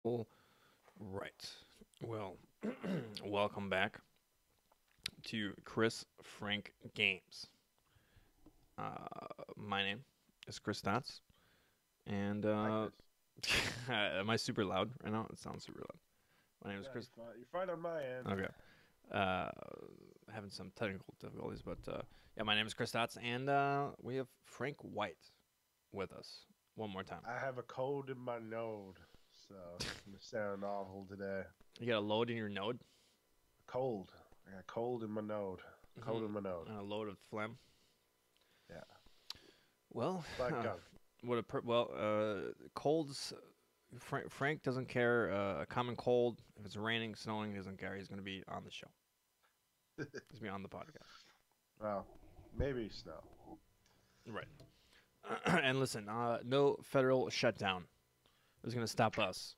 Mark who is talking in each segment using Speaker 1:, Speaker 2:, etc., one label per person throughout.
Speaker 1: All right. Well, welcome back to Chris Frank Games. My name is Chris Stotts, and
Speaker 2: Hi, Chris.
Speaker 1: am I super loud right now? It sounds super loud. My name is
Speaker 2: Yeah,
Speaker 1: Chris.
Speaker 2: you're fine on my end.
Speaker 1: Okay. Uh, Having some technical difficulties, but yeah, my name is Chris Stotts, and we have Frank White with us one more time.
Speaker 2: I have a cold in my node, so I'm gonna sound awful today.
Speaker 1: You got a load in your node,
Speaker 2: Cold. I got cold in my node. Cold in my node.
Speaker 1: and a load of phlegm.
Speaker 2: Yeah,
Speaker 1: Well,
Speaker 2: but gunk.
Speaker 1: colds. Frank doesn't care. A common cold. If it's raining, snowing, he doesn't care. He's going to be on the show. He's going to be on the podcast.
Speaker 2: Well, maybe snow.
Speaker 1: Right. And listen, no federal shutdown is going to stop us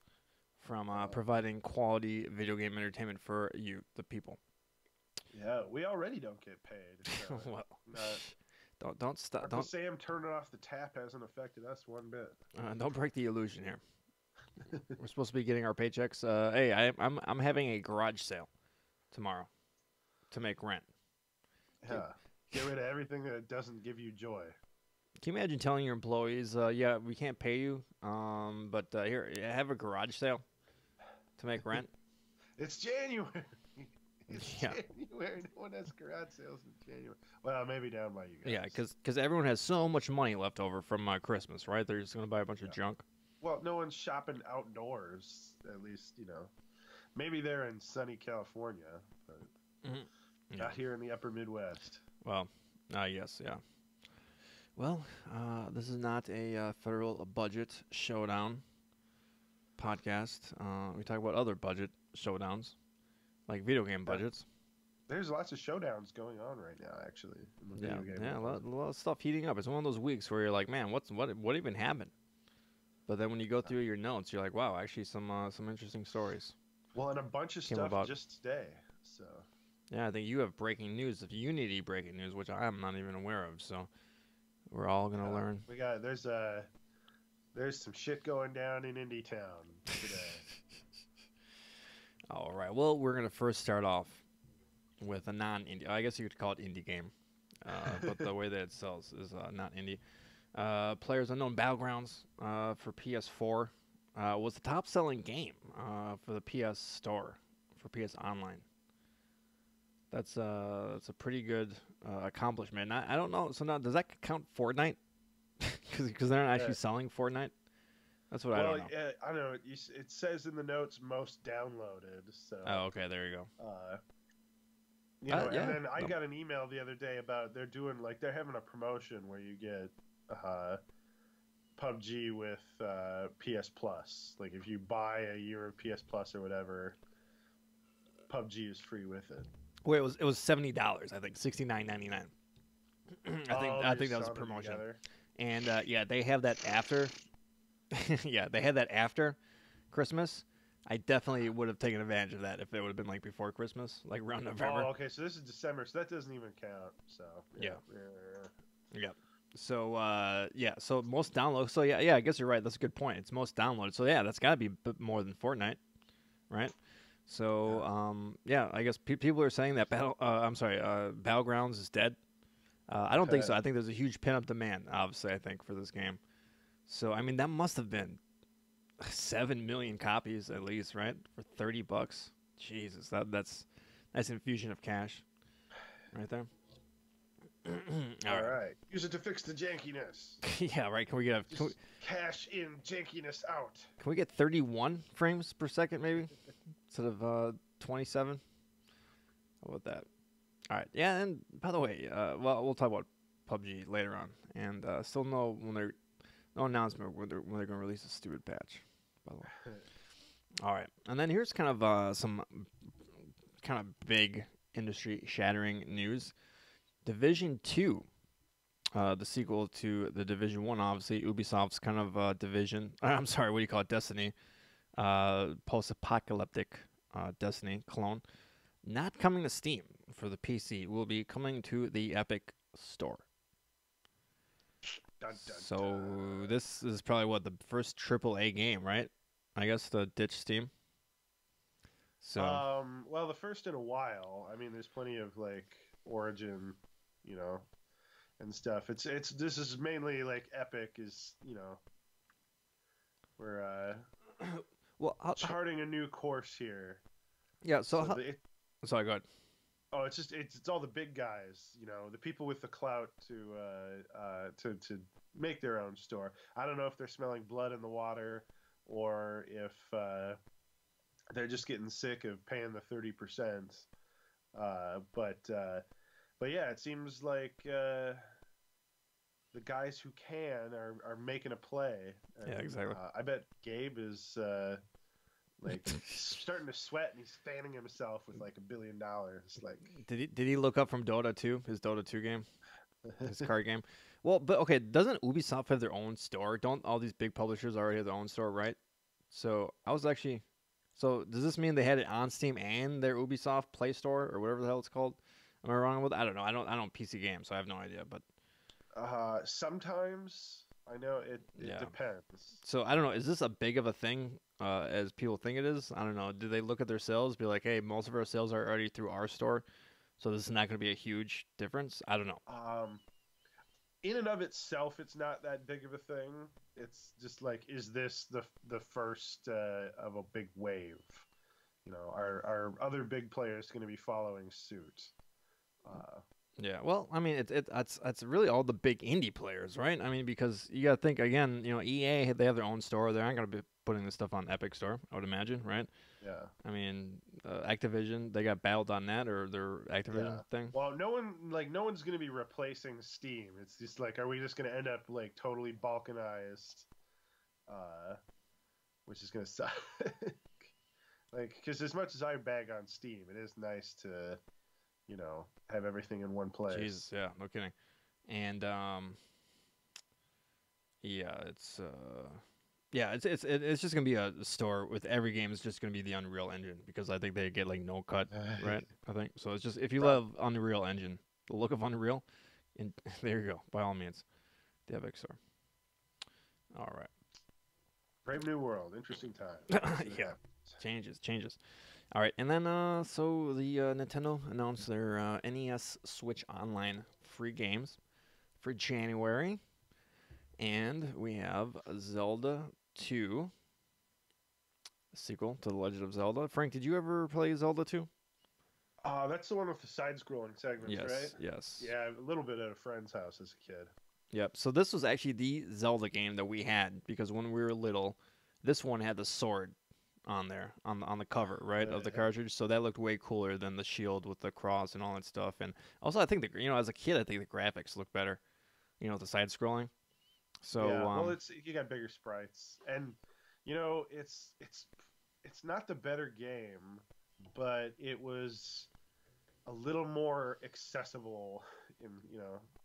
Speaker 1: from providing quality video game entertainment for you, the people.
Speaker 2: Yeah, we already don't get paid. So,
Speaker 1: Well,
Speaker 2: uh,
Speaker 1: don't stop.
Speaker 2: Uncle Sam turning off the tap hasn't affected us one bit.
Speaker 1: Don't break the illusion here. We're supposed to be getting our paychecks. Hey, I'm having a garage sale tomorrow to make rent.
Speaker 2: Yeah, get rid of everything that doesn't give you joy.
Speaker 1: Can you imagine telling your employees, yeah, we can't pay you, but here, have a garage sale to make rent?
Speaker 2: It's January. It's
Speaker 1: Yeah,
Speaker 2: January. No one has garage sales in January. Well, maybe down by you guys.
Speaker 1: yeah, because everyone has so much money left over from Christmas, right? They're just gonna buy a bunch of
Speaker 2: Yeah.
Speaker 1: junk.
Speaker 2: Well, no one's shopping outdoors. At least maybe they're in sunny California, but
Speaker 1: Hmm. Yeah.
Speaker 2: not here in the Upper Midwest.
Speaker 1: Well, yes, yeah. Well, this is not a federal budget showdown podcast. We talk about other budget showdowns, like video game
Speaker 2: Yeah.
Speaker 1: budgets.
Speaker 2: There's lots of showdowns going on right now, actually, in the
Speaker 1: Yeah,
Speaker 2: video game
Speaker 1: yeah,
Speaker 2: world.
Speaker 1: a lot of stuff heating up. It's one of those weeks where you're like, man, what even happened? But then when you go through your notes, you're like, wow, actually some interesting stories
Speaker 2: Well, and a bunch of
Speaker 1: came
Speaker 2: stuff
Speaker 1: about.
Speaker 2: just today. So
Speaker 1: Yeah, I think you have breaking news, if Unity breaking news, which I'm not even aware of. So we're all gonna learn.
Speaker 2: we got there's some shit going down in Indie Town today.
Speaker 1: All right. Well, we're gonna first start off with a non-indie. I guess you could call it indie game, but the way that it sells is not indie. Players Unknown Battlegrounds for PS4 was the top-selling game for the PS Store for PS Online. That's a pretty good accomplishment. I don't know. So now, does that count Fortnite? Because they're not
Speaker 2: Uh,
Speaker 1: actually selling Fortnite. That's what I
Speaker 2: well,
Speaker 1: don't know.
Speaker 2: I don't know. It says in the notes most downloaded. So
Speaker 1: Oh, okay. There you go.
Speaker 2: uh,
Speaker 1: Yeah.
Speaker 2: and then I
Speaker 1: No.
Speaker 2: got an email the other day about they're having a promotion where you get PUBG with PS Plus. Like if you buy a year of PS Plus or whatever, PUBG is free with it.
Speaker 1: Wait, it was $70. I think $69.99. I
Speaker 2: You're
Speaker 1: think that was a
Speaker 2: selling them
Speaker 1: promotion.
Speaker 2: together.
Speaker 1: And yeah, they have that after. Yeah, they had that after Christmas. I definitely would have taken advantage of that if it would have been like before Christmas, like around November.
Speaker 2: Oh, okay. So this is December, so that doesn't even count. So
Speaker 1: Yeah.
Speaker 2: yeah.
Speaker 1: Yep. So yeah, so most download. So yeah, I guess you're right. That's a good point. It's most downloaded. So yeah, that's got to be a bit more than Fortnite, right? So yeah, I guess people are saying that Battlegrounds is dead. I don't think so. I think there's a huge pin-up demand, obviously. I think for this game. So I mean, that must have been 7 million copies at least, right? For $30. Jesus, that's infusion of cash, right there. All
Speaker 2: All
Speaker 1: right.
Speaker 2: right. Use it to fix the jankiness.
Speaker 1: Yeah, right.
Speaker 2: Just cash in, jankiness out.
Speaker 1: Can we get 31 frames per second maybe instead of 27? How about that? All right. Yeah. And by the way, well, we'll talk about PUBG later on, and still no announcement when they're going to release a stupid patch. By the way. All right. And then here's kind of some kind of big industry shattering news. Division 2, the sequel to the Division 1, obviously, Ubisoft's kind of Division. I'm sorry, what do you call it? Destiny. Post-apocalyptic Destiny clone. Not coming to Steam for the PC. Will be coming to the Epic Store.
Speaker 2: Dun, dun,
Speaker 1: So
Speaker 2: dun.
Speaker 1: this is probably what the first AAA game, right? I guess, to ditch Steam. So
Speaker 2: Well, the first in a while. I mean, there's plenty of like Origin, you know, and stuff. It's this is mainly like Epic is, we're
Speaker 1: well,
Speaker 2: charting a new course here.
Speaker 1: yeah.
Speaker 2: So the, it,
Speaker 1: Sorry, go ahead.
Speaker 2: oh, it's all the big guys, the people with the clout to make their own store. I don't know if they're smelling blood in the water or if they're just getting sick of paying the 30%. But yeah, it seems like the guys who can are making a play. And,
Speaker 1: Yeah, exactly.
Speaker 2: I bet Gabe is like starting to sweat and he's fanning himself with like $1 billion. Like,
Speaker 1: Did he look up from Dota 2, his Dota 2 game, his card game? Well, but okay, doesn't Ubisoft have their own store? Don't all these big publishers already have their own store, right? So I was actually, so does this mean they had it on Steam and their Ubisoft Play Store or whatever the hell it's called? Am I wrong with? I don't know. I don't PC games, so I have no idea. But
Speaker 2: sometimes I know it
Speaker 1: yeah.
Speaker 2: depends.
Speaker 1: So I don't know. Is this a big of a thing as people think it is? I don't know. Do they look at their sales, be like, hey, most of our sales are already through our store, so this is not going to be a huge difference? I don't know.
Speaker 2: In and of itself, it's not that big of a thing. It's just like, is this the first of a big wave? Are other big players going to be following suit?
Speaker 1: Yeah, well, I mean, it's really all the big indie players, right? I mean, because you got to think again, EA, they have their own store. They aren't going to be putting this stuff on Epic Store, I would imagine, right?
Speaker 2: Yeah.
Speaker 1: I mean, Activision, they got Battle.net or their Activision thing.
Speaker 2: Well, no one's going to be replacing Steam. It's just like, are we just going to end up like totally balkanized, which is going to suck. Like, because as much as I bag on Steam, it is nice to have everything in one place.
Speaker 1: Jesus, yeah, no kidding. And yeah, it's just gonna be a store with every game is just gonna be the Unreal Engine because I think they get like no cut, right? I think so. It's just if you love Unreal Engine, the look of Unreal, and there you go. By all means, the Epic Store. All right.
Speaker 2: Brave New World, interesting time.
Speaker 1: Yeah, changes. All right, and then so the Nintendo announced their NES Switch Online free games for January, and we have Zelda 2, a sequel to The Legend of Zelda. Frank, did you ever play Zelda 2?
Speaker 2: That's the one with the side-scrolling segments, right?
Speaker 1: Yes.
Speaker 2: Yeah, a little bit at a friend's house as a kid.
Speaker 1: Yep. So this was actually the Zelda game that we had because when we were little, this one had the sword on there on the cover, right, of the cartridge. So that looked way cooler than the shield with the cross and all that stuff. And also, I think as a kid, I think the graphics look better, the side scrolling. So
Speaker 2: yeah, well, you got bigger sprites, and it's not the better game, but it was a little more accessible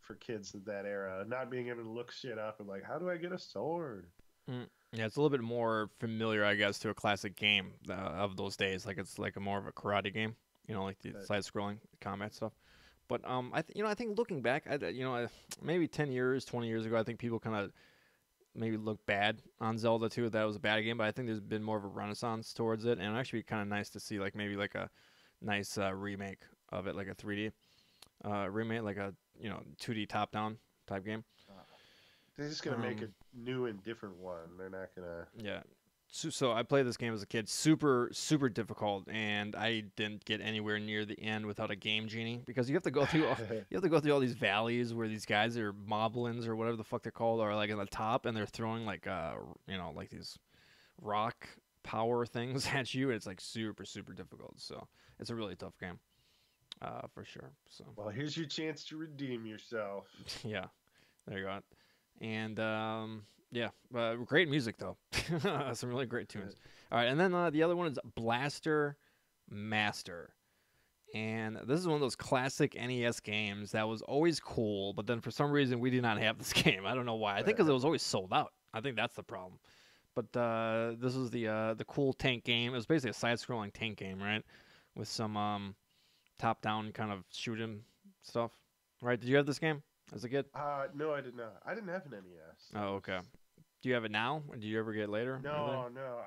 Speaker 2: for kids of that era, not being able to look shit up and like, how do I get a sword?
Speaker 1: Yeah, it's a little bit more familiar, I guess, to a classic game of those days. Like it's like more of a karate game, like the side-scrolling combat stuff. But I think looking back, maybe 10 years, 20 years ago, I think people kind of maybe look bad on Zelda 2 that it was a bad game. But I think there's been more of a renaissance towards it, and it'd actually be kind of nice to see like maybe like a nice remake of it, like a 3D remake, like a 2D top-down type game.
Speaker 2: They're just gonna make a new and different one. They're not gonna.
Speaker 1: Yeah. So I played this game as a kid, super difficult, and I didn't get anywhere near the end without a game genie because you have to go through all these valleys where these guys are moblins or whatever the fuck they're called are like on the top and they're throwing like like these rock power things at you. And it's like super difficult. So it's a really tough game, for sure. So
Speaker 2: well, here's your chance to redeem yourself.
Speaker 1: Yeah, there you go. And yeah, great music though. Some really great tunes. All right, and then the other one is Blaster Master. And this is one of those classic NES games that was always cool, but then for some reason we did not have this game. I don't know why. I think because it was always sold out. I think that's the problem. But this is the cool tank game. It was basically a side-scrolling tank game, right? With some top-down kind of shooting stuff. Right? Did you have this game as a kid?
Speaker 2: No, I did not. I didn't have an NES.
Speaker 1: Oh, okay. Do you have it now? Or did you ever get it later? or anything?
Speaker 2: No.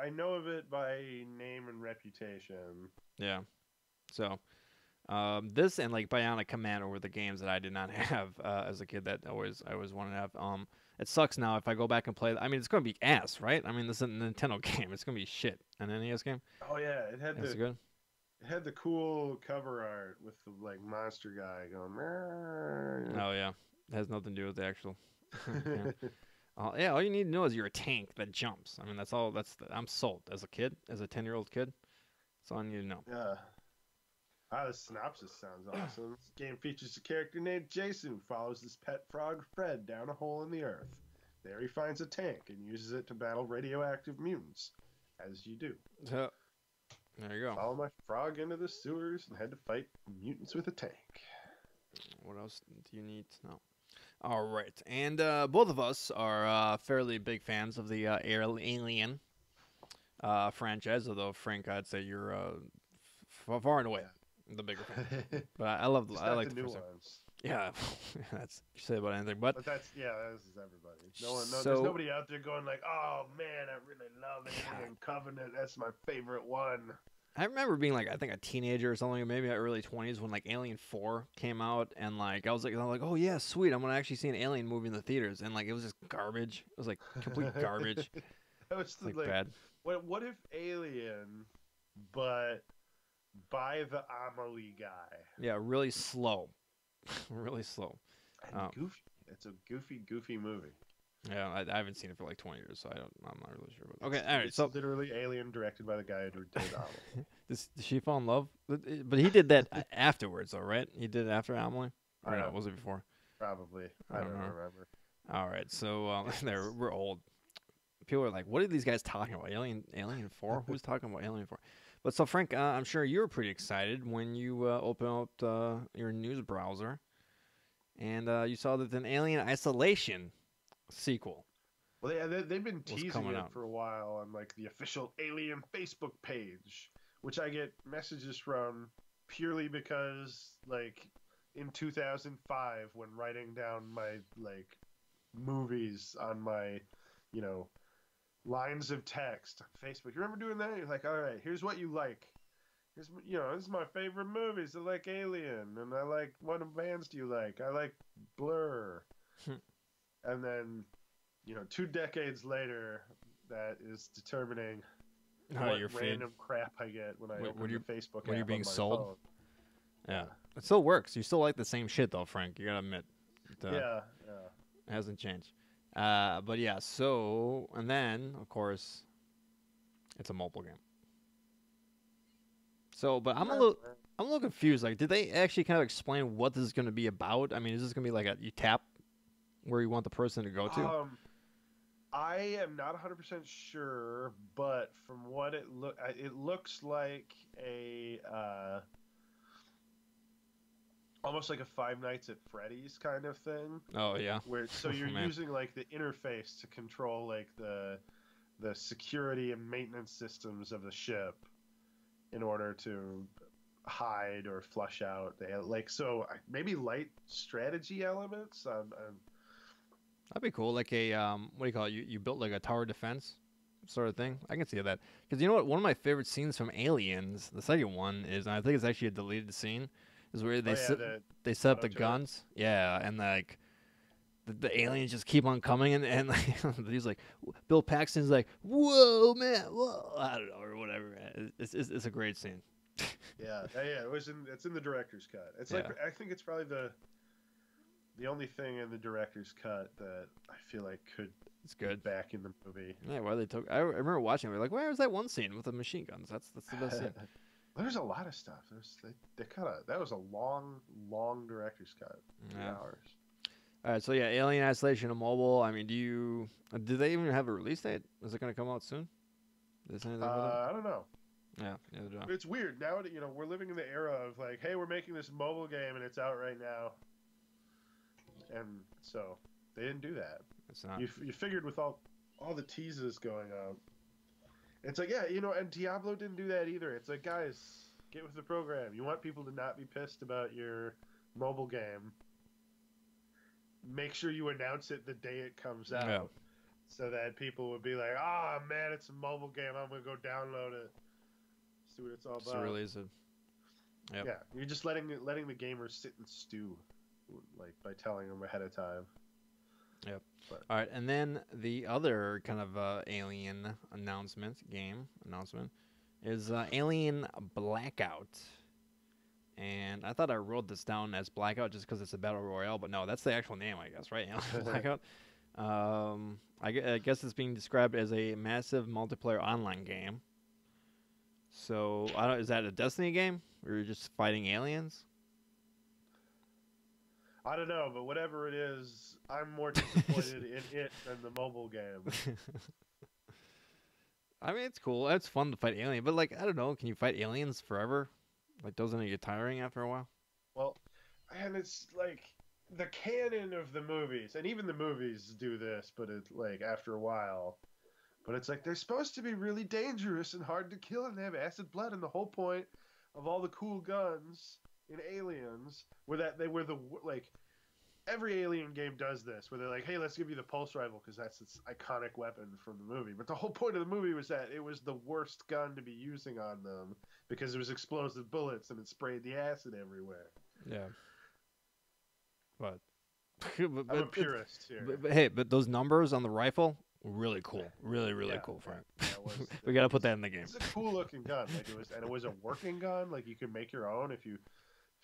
Speaker 2: I know of it by name and reputation.
Speaker 1: Yeah. So this and like Bionic Commando were the games that I did not have as a kid that I always wanted to have. It sucks now if I go back and play. I mean, it's gonna be ass, right? I mean, this is a Nintendo game. It's gonna be shit. An NES game.
Speaker 2: Oh yeah, it had
Speaker 1: That's
Speaker 2: the
Speaker 1: good.
Speaker 2: it had the cool cover art with the like monster guy going. "Meow."
Speaker 1: Oh yeah, it has nothing to do with the actual. Yeah. Yeah, all you need to know is you're a tank that jumps. I mean, that's all. I'm sold as a kid, as a 10-year-old kid. That's all I need to know.
Speaker 2: Yeah. The synopsis sounds awesome. This game features a character named Jason who follows his pet frog Fred down a hole in the earth. There he finds a tank and uses it to battle radioactive mutants, as you do.
Speaker 1: So, there you go.
Speaker 2: Follow my frog into the sewers and head to fight mutants with a tank.
Speaker 1: What else do you need to know? All right, and both of us are fairly big fans of the Alien franchise. Although Frank, I'd say you're far and away the bigger fan. But I love,
Speaker 2: Just
Speaker 1: I
Speaker 2: not
Speaker 1: like
Speaker 2: the
Speaker 1: the
Speaker 2: new
Speaker 1: first one.
Speaker 2: ones.
Speaker 1: Yeah, that's you say about anything, but
Speaker 2: But that's this is everybody. There's
Speaker 1: So-
Speaker 2: nobody out there going like, "Oh man, I really love Alien Covenant. That's my favorite one."
Speaker 1: I remember being like, I think a teenager or something, maybe my early 20s when like Alien 4 came out, and like I was like, oh yeah, sweet, I'm gonna actually see an Alien movie in the theaters, and like it was just garbage. It was like complete garbage.
Speaker 2: That was
Speaker 1: It's like
Speaker 2: like
Speaker 1: bad.
Speaker 2: what if Alien, but by the Amelie guy?
Speaker 1: Yeah, really slow, really slow.
Speaker 2: And goofy. It's a goofy movie.
Speaker 1: Yeah, I haven't seen it for like 20 years, so I'm not really sure. But okay, all right.
Speaker 2: It's
Speaker 1: So
Speaker 2: literally Alien, directed by the guy who did Amelie.
Speaker 1: did she fall in love? But he did that afterwards, though, right? He did it after Amelie, or no? Was it before?
Speaker 2: Probably. I don't remember.
Speaker 1: All right, so we're old. People are like, "What are these guys talking about? Alien 4? Who's talking about Alien 4?" But so Frank, I'm sure you were pretty excited when you open up your news browser, and you saw that an Alien Isolation sequel.
Speaker 2: Well, they've been teasing
Speaker 1: coming
Speaker 2: it
Speaker 1: out.
Speaker 2: for a while on like the official Alien Facebook page, which I get messages from purely because like in 2005 when writing down my like movies on my lines of text on Facebook. You remember doing that? You're like, all right, here's what you like. Here's this is my favorite movies. I like Alien, and I like what bands do you like? I like Blur. And then 2 decades later, that is determining what
Speaker 1: your feed.
Speaker 2: random crap I get when I open the Facebook app
Speaker 1: when you're being
Speaker 2: on my
Speaker 1: sold?
Speaker 2: phone.
Speaker 1: Yeah, it still works. You still like the same shit though, Frank. You gotta admit.
Speaker 2: Yeah.
Speaker 1: It hasn't changed. But yeah, so and then of course, it's a mobile game. So, but I'm a little confused. Like, did they actually kind of explain what this is going to be about? I mean, is this going to be like you tap where you want the person to go to?
Speaker 2: I am not 100% sure, but from what it looks like a almost like a Five Nights at Freddy's kind of thing.
Speaker 1: Oh yeah.
Speaker 2: So you're using like the interface to control like the security and maintenance systems of the ship in order to hide or flush out. They have, maybe light strategy elements.
Speaker 1: That'd be cool. Like a what do you call it? You built like a tower defense sort of thing. I can see that because you know what? One of my favorite scenes from Aliens, the second one, is, and I think it's actually a deleted scene, is where they set up the guns. Yeah, and like the aliens just keep on coming, and like, he's like, Bill Paxton's like, whoa man, whoa, I don't know, or whatever. Man. It's a great scene.
Speaker 2: Yeah. It's in the director's cut. It's like I think it's probably the only thing in the director's cut that I feel like could
Speaker 1: good
Speaker 2: back in the movie.
Speaker 1: Yeah, why they took. I remember watching it. We're like, where was that one scene with the machine guns? That's the best scene.
Speaker 2: There's a lot of stuff. That was a long director's cut. 2 hours.
Speaker 1: All right, so yeah, Alien Isolation on mobile. I mean, do they even have a release date? Is it going to come out soon? Is anything
Speaker 2: I don't know.
Speaker 1: Yeah,
Speaker 2: It's weird now. We're living in the era of like, hey, we're making this mobile game and it's out right now, and so they didn't do that.
Speaker 1: It's not.
Speaker 2: You figured with all the teases going on, it's like and Diablo didn't do that either. It's like, guys, get with the program. You want people to not be pissed about your mobile game. Make sure you announce it the day it comes out. so that people would be like, "Ah, man, it's a mobile game. I'm gonna go download it, see what it's all
Speaker 1: So
Speaker 2: about."
Speaker 1: release it. Yep.
Speaker 2: Yeah, you're just letting the gamers sit and stew, like by telling them ahead of time.
Speaker 1: Yep.
Speaker 2: But
Speaker 1: All right, and then the other kind of Alien announcement is Alien Blackout. And I thought I wrote this down as Blackout just because it's a battle royale, but no, that's the actual name, I guess, right? Alien Blackout. I guess it's being described as a massive multiplayer online game. So I don't. Is that a Destiny game, or you're just fighting aliens?
Speaker 2: I don't know, but whatever it is, I'm more disappointed in it than the mobile game.
Speaker 1: I mean, it's cool. It's fun to fight alien, but like, I don't know. Can you fight aliens forever? Like, doesn't it get tiring after a while?
Speaker 2: Well, and it's like the canon of the movies, and even the movies do this, but it's like after a while. But it's like they're supposed to be really dangerous and hard to kill, and they have acid blood, and the whole point of all the cool guns in Aliens were that they were the like every Alien game does this, where they're like, "Hey, let's give you the pulse rifle because that's its iconic weapon from the movie." But the whole point of the movie was that it was the worst gun to be using on them because it was explosive bullets and it sprayed the acid everywhere.
Speaker 1: Yeah. But,
Speaker 2: I'm a purist here.
Speaker 1: but those numbers on the rifle, really cool. Really
Speaker 2: Yeah,
Speaker 1: cool, Frank.
Speaker 2: that was
Speaker 1: We gotta put that in the game.
Speaker 2: It's a cool looking gun. Like it was a working gun. Like you could make your own if you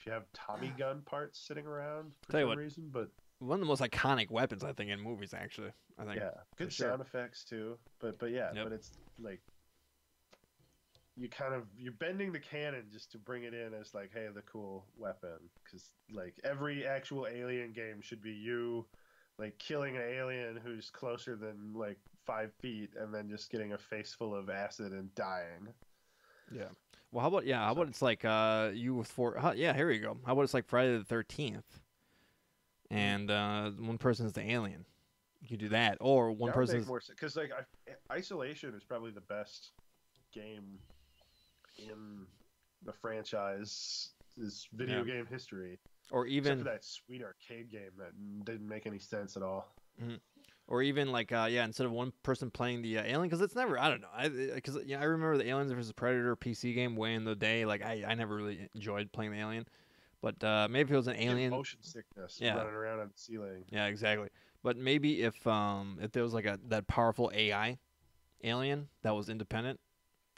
Speaker 2: have Tommy gun parts sitting around for
Speaker 1: Tell you
Speaker 2: some
Speaker 1: what,
Speaker 2: reason. But
Speaker 1: one of the most iconic weapons, I think, in movies. Actually, I think.
Speaker 2: yeah, good
Speaker 1: sure.
Speaker 2: sound effects too. But yeah,
Speaker 1: Yep.
Speaker 2: but it's like you're bending the canon just to bring it in as like, hey, the cool weapon, because like every actual Alien game should be you like killing an alien who's closer than like 5 feet and then just getting a face full of acid and dying.
Speaker 1: Yeah. Well, how about it's like you with yeah, here we go. How about it's like Friday the 13th, and one person's the alien. You could do that, or one
Speaker 2: That would
Speaker 1: person's
Speaker 2: make more sense because like Isolation is probably the best game in the franchise's video game history.
Speaker 1: or
Speaker 2: Except
Speaker 1: even
Speaker 2: for that sweet arcade game that didn't make any sense at all.
Speaker 1: Mhm. Or even like instead of one person playing the alien, because it's never, I don't know, because I remember the Aliens versus Predator PC game way in the day. Like I never really enjoyed playing the alien, but maybe if it was an alien,
Speaker 2: Motion sickness
Speaker 1: Yeah.
Speaker 2: running around on the ceiling.
Speaker 1: yeah, exactly. But maybe if there was like that powerful AI alien that was independent,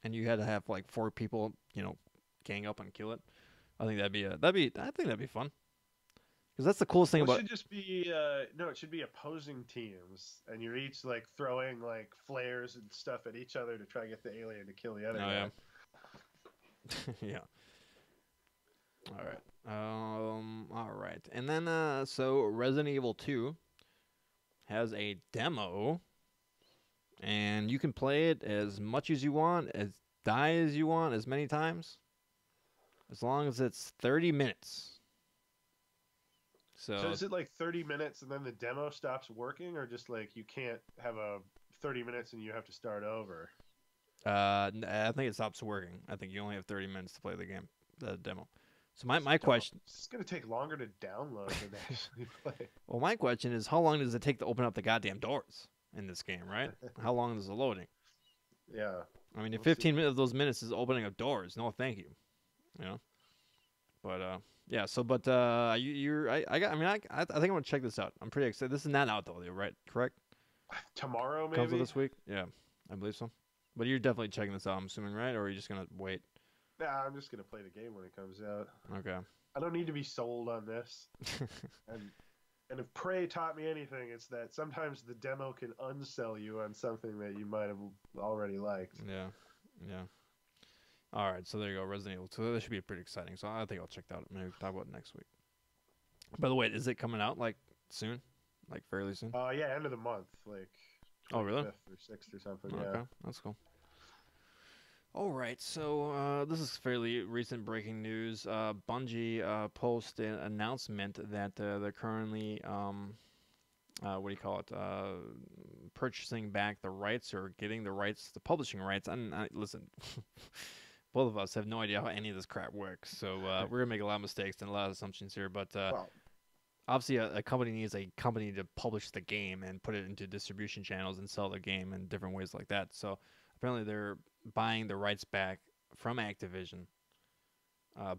Speaker 1: and you had to have like 4 people, gang up and kill it. I think I think that'd be fun. Because that's the coolest thing
Speaker 2: Well, it
Speaker 1: about.
Speaker 2: should just be no, it should be opposing teams, and you're each like throwing like flares and stuff at each other to try to get the alien to kill the other guy.
Speaker 1: Yeah. Yeah. All right. All right. And then so Resident Evil 2 has a demo, and you can play it as much as you want, as as you want, as many times, as long as it's 30 minutes.
Speaker 2: So is it like 30 minutes and then the demo stops working, or just like you can't have a 30 minutes and you have to start over?
Speaker 1: I think it stops working. I think you only have 30 minutes to play the game, the demo. So my question.
Speaker 2: It's gonna take longer to download than actually play.
Speaker 1: Well, my question is, how long does it take to open up the goddamn doors in this game, right? How long is the loading?
Speaker 2: Yeah.
Speaker 1: I mean, if
Speaker 2: We'll
Speaker 1: 15 minutes of those minutes is opening up doors, no, thank you. But yeah. So, but I think I'm gonna check this out. I'm pretty excited. This is not out though, right? Correct?
Speaker 2: Tomorrow
Speaker 1: Comes out
Speaker 2: maybe.
Speaker 1: this week. Yeah, I believe so. But you're definitely checking this out, I'm assuming, right? Or are you just gonna wait?
Speaker 2: Nah, I'm just gonna play the game when it comes out.
Speaker 1: Okay.
Speaker 2: I don't need to be sold on this. And if Prey taught me anything, it's that sometimes the demo can unsell you on something that you might have already liked.
Speaker 1: Yeah. Yeah. All right, so there you go, Resident Evil 2. That should be pretty exciting. So I think I'll check that out. Maybe we can talk about it next week. By the way, is it coming out like soon? Like fairly soon?
Speaker 2: Yeah, end of the month, like.
Speaker 1: Oh, really?
Speaker 2: 5th or 6th or something.
Speaker 1: Okay,
Speaker 2: Yeah.
Speaker 1: that's cool. All right, so this is fairly recent breaking news. Bungie posted an announcement that they're currently, what do you call it, purchasing back the rights or getting the rights, the publishing rights. And listen, both of us have no idea how any of this crap works, so we're gonna make a lot of mistakes and a lot of assumptions here. But
Speaker 2: Well,
Speaker 1: obviously a company needs a company to publish the game and put it into distribution channels and sell the game in different ways like that. So apparently they're buying the rights back from Activision.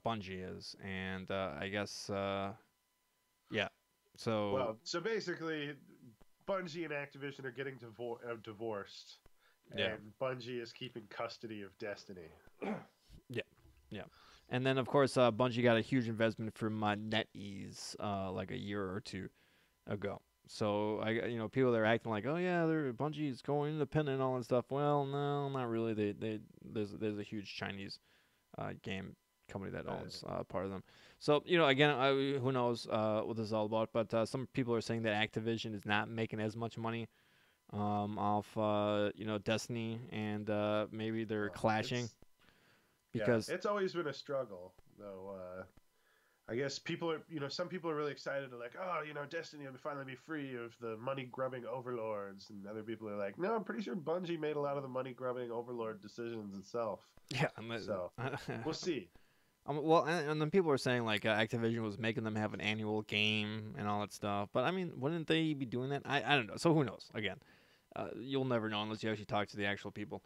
Speaker 1: Bungie is, and I guess yeah. So
Speaker 2: Well, so basically, Bungie and Activision are getting divorced,
Speaker 1: yeah,
Speaker 2: and Bungie is keeping custody of Destiny.
Speaker 1: yeah, yeah. And then of course Bungie got a huge investment from NetEase like a year or two ago. So people that are acting like, oh yeah, they're Bungie is going independent and all that stuff. Well, no, not really. There's a huge Chinese game company that owns part of them. So again, who knows what this is all about? But some people are saying that Activision is not making as much money off Destiny, and maybe they're clashing because
Speaker 2: It's always been a struggle, though. I guess people are, some people are really excited to like, oh, Destiny will finally be free of the money grubbing overlords, and other people are like, no, I'm pretty sure Bungie made a lot of the money grubbing overlord decisions itself.
Speaker 1: yeah,
Speaker 2: So we'll see.
Speaker 1: Well, and then people are saying like Activision was making them have an annual game and all that stuff. But I mean, wouldn't they be doing that? I don't know. So who knows? Again, you'll never know unless you actually talk to the actual people.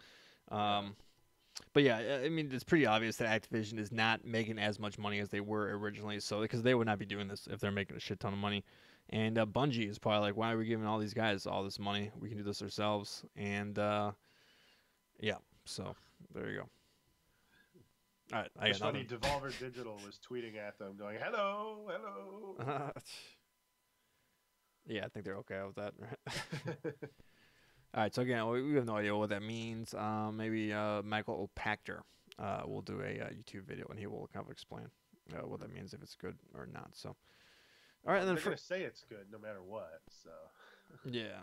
Speaker 1: But yeah, I mean, it's pretty obvious that Activision is not making as much money as they were originally. So because they would not be doing this if they're making a shit ton of money. And Bungie is probably like, why are we giving all these guys all this money? We can do this ourselves. And yeah, so there you go. All right,
Speaker 2: It's funny. Devolver Digital was tweeting at them, going, "Hello, hello."
Speaker 1: Yeah, I think they're okay with that. Right? All right, so again, we have no idea what that means. Maybe Michael Pachter will do a YouTube video and he will kind of explain what that means, if it's good or not. So, all right, and then
Speaker 2: they're gonna say it's good no matter what. So.
Speaker 1: Yeah.